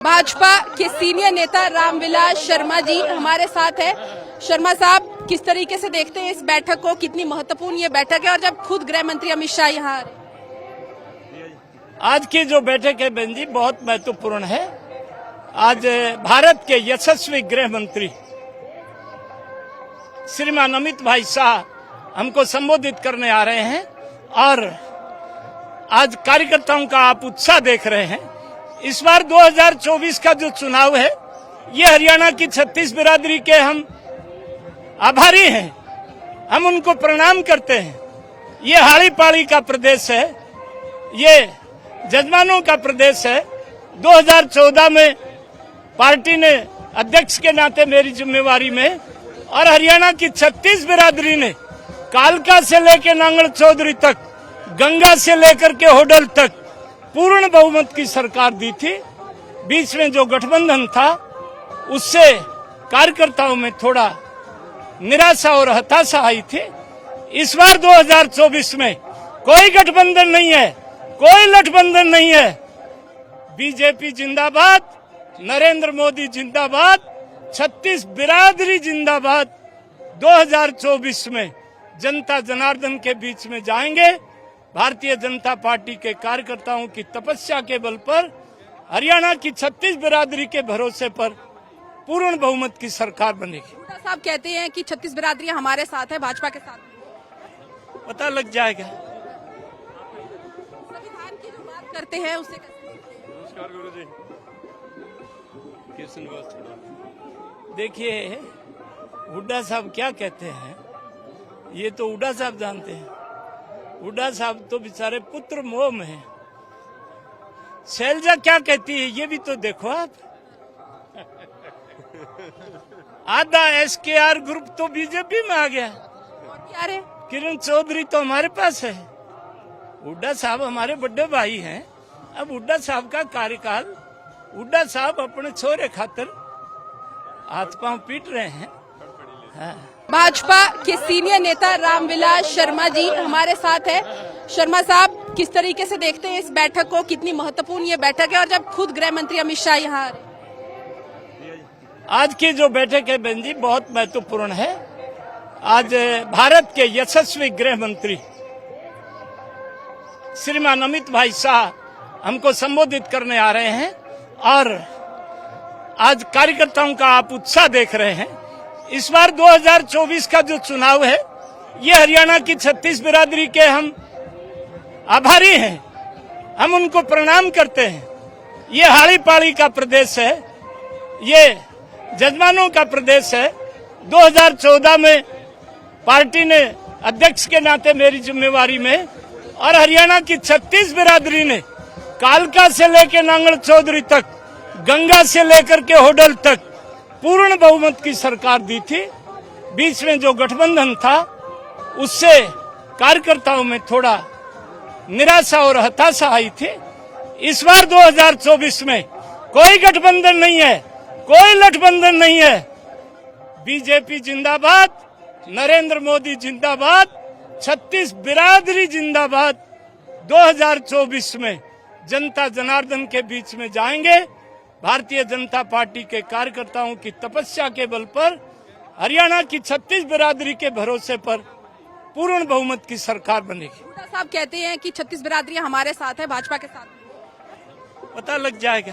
भाजपा के सीनियर नेता रामविलास शर्मा जी हमारे साथ है। शर्मा साहब, किस तरीके से देखते हैं इस बैठक को, कितनी महत्वपूर्ण ये बैठक है और जब खुद गृह मंत्री अमित शाह यहाँ आ रहे? आज की जो बैठक है बहन जी बहुत महत्वपूर्ण है। आज भारत के यशस्वी गृह मंत्री श्रीमान अमित भाई शाह हमको संबोधित करने आ रहे हैं और आज कार्यकर्ताओं का आप उत्साह देख रहे हैं। इस बार 2024 का जो चुनाव है ये हरियाणा की 36 बिरादरी के हम आभारी हैं, हम उनको प्रणाम करते हैं। ये हाड़ी पाड़ी का प्रदेश है, ये जजमानों का प्रदेश है। 2014 में पार्टी ने अध्यक्ष के नाते मेरी जिम्मेवारी में और हरियाणा की 36 बिरादरी ने कालका से लेकर नांगल चौधरी तक, गंगा से लेकर के होडल तक पूर्ण बहुमत की सरकार दी थी। बीच में जो गठबंधन था उससे कार्यकर्ताओं में थोड़ा निराशा और हताशा आई थी। इस बार 2024 में कोई गठबंधन नहीं है, कोई गठबंधन नहीं है। बीजेपी जिंदाबाद, नरेंद्र मोदी जिंदाबाद, 36 बिरादरी जिंदाबाद। 2024 में जनता जनार्दन के बीच में जाएंगे। भारतीय जनता पार्टी के कार्यकर्ताओं की तपस्या के बल पर हरियाणा की 36 बिरादरी के भरोसे पर पूर्ण बहुमत की सरकार बनेगी। साहब कहते हैं कि 36 बिरादरी हमारे साथ है, भाजपा के साथ। पता लग जाएगा। संविधान की जो बात करते हैं उसे नमस्कार गुरु जी। देखिए हुड्डा साहब क्या कहते हैं ये तो हुड्डा साहब जानते हैं। हुड्डा साहब तो बेचारे पुत्र मोह में हैं। शैलजा क्या कहती है ये भी तो देखो आप। आधा एसकेआर ग्रुप तो बीजेपी में आ गया। किरण चौधरी तो हमारे पास है। हुड्डा साहब हमारे बड़े भाई हैं। अब हुड्डा साहब का कार्यकाल, हुड्डा साहब अपने छोरे खातिर हाथ पांव पीट रहे हैं। हाँ। भाजपा के सीनियर नेता रामविलास शर्मा जी हमारे साथ है। शर्मा साहब, किस तरीके से देखते हैं इस बैठक को, कितनी महत्वपूर्ण ये बैठक है और जब खुद गृह मंत्री अमित शाह यहाँ आ रहे? आज की जो बैठक है बहन जी बहुत महत्वपूर्ण है। आज भारत के यशस्वी गृह मंत्री श्रीमान अमित भाई शाह हमको संबोधित करने आ रहे हैं और आज कार्यकर्ताओं का आप उत्साह देख रहे हैं। इस बार 2024 का जो चुनाव है ये हरियाणा की 36 बिरादरी के हम आभारी हैं, हम उनको प्रणाम करते हैं। ये हाड़ी पाड़ी का प्रदेश है, ये जजमानों का प्रदेश है। 2014 में पार्टी ने अध्यक्ष के नाते मेरी जिम्मेवारी में और हरियाणा की 36 बिरादरी ने कालका से लेकर नांगल चौधरी तक, गंगा से लेकर के होडल तक पूर्ण बहुमत की सरकार दी थी। बीच में जो गठबंधन था उससे कार्यकर्ताओं में थोड़ा निराशा और हताशा आई थी। इस बार 2024 में कोई गठबंधन नहीं है, कोई गठबंधन नहीं है। बीजेपी जिंदाबाद, नरेंद्र मोदी जिंदाबाद, 36 बिरादरी जिंदाबाद। 2024 में जनता जनार्दन के बीच में जाएंगे। भारतीय जनता पार्टी के कार्यकर्ताओं की तपस्या के बल पर हरियाणा की 36 बिरादरी के भरोसे पर पूर्ण बहुमत की सरकार बनेगी। हुड्डा साहब कहते हैं कि 36 बिरादरी हमारे साथ है, भाजपा के साथ। पता लग जाएगा।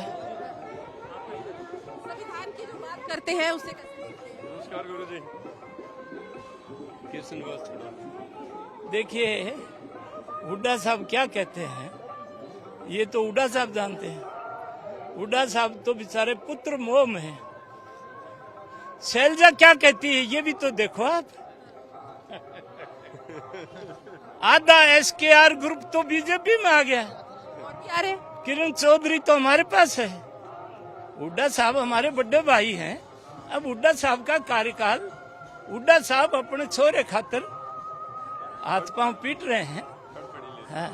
संविधान की जो बात करते हैं उसे नमस्कार गुरु जी। देखिए हुड्डा साहब क्या कहते हैं ये तो हुड्डा साहब जानते हैं। हुड्डा साहब तो बेचारे पुत्र मोह में हैं। शैलजा क्या कहती है ये भी तो देखो आप। आधा एसकेआर ग्रुप तो बीजेपी में आ गया। किरण चौधरी तो हमारे पास है। हुड्डा साहब हमारे बड़े भाई हैं। अब हुड्डा साहब का कार्यकाल, हुड्डा साहब अपने छोरे खातिर हाथ पांव पीट रहे हैं। हाँ।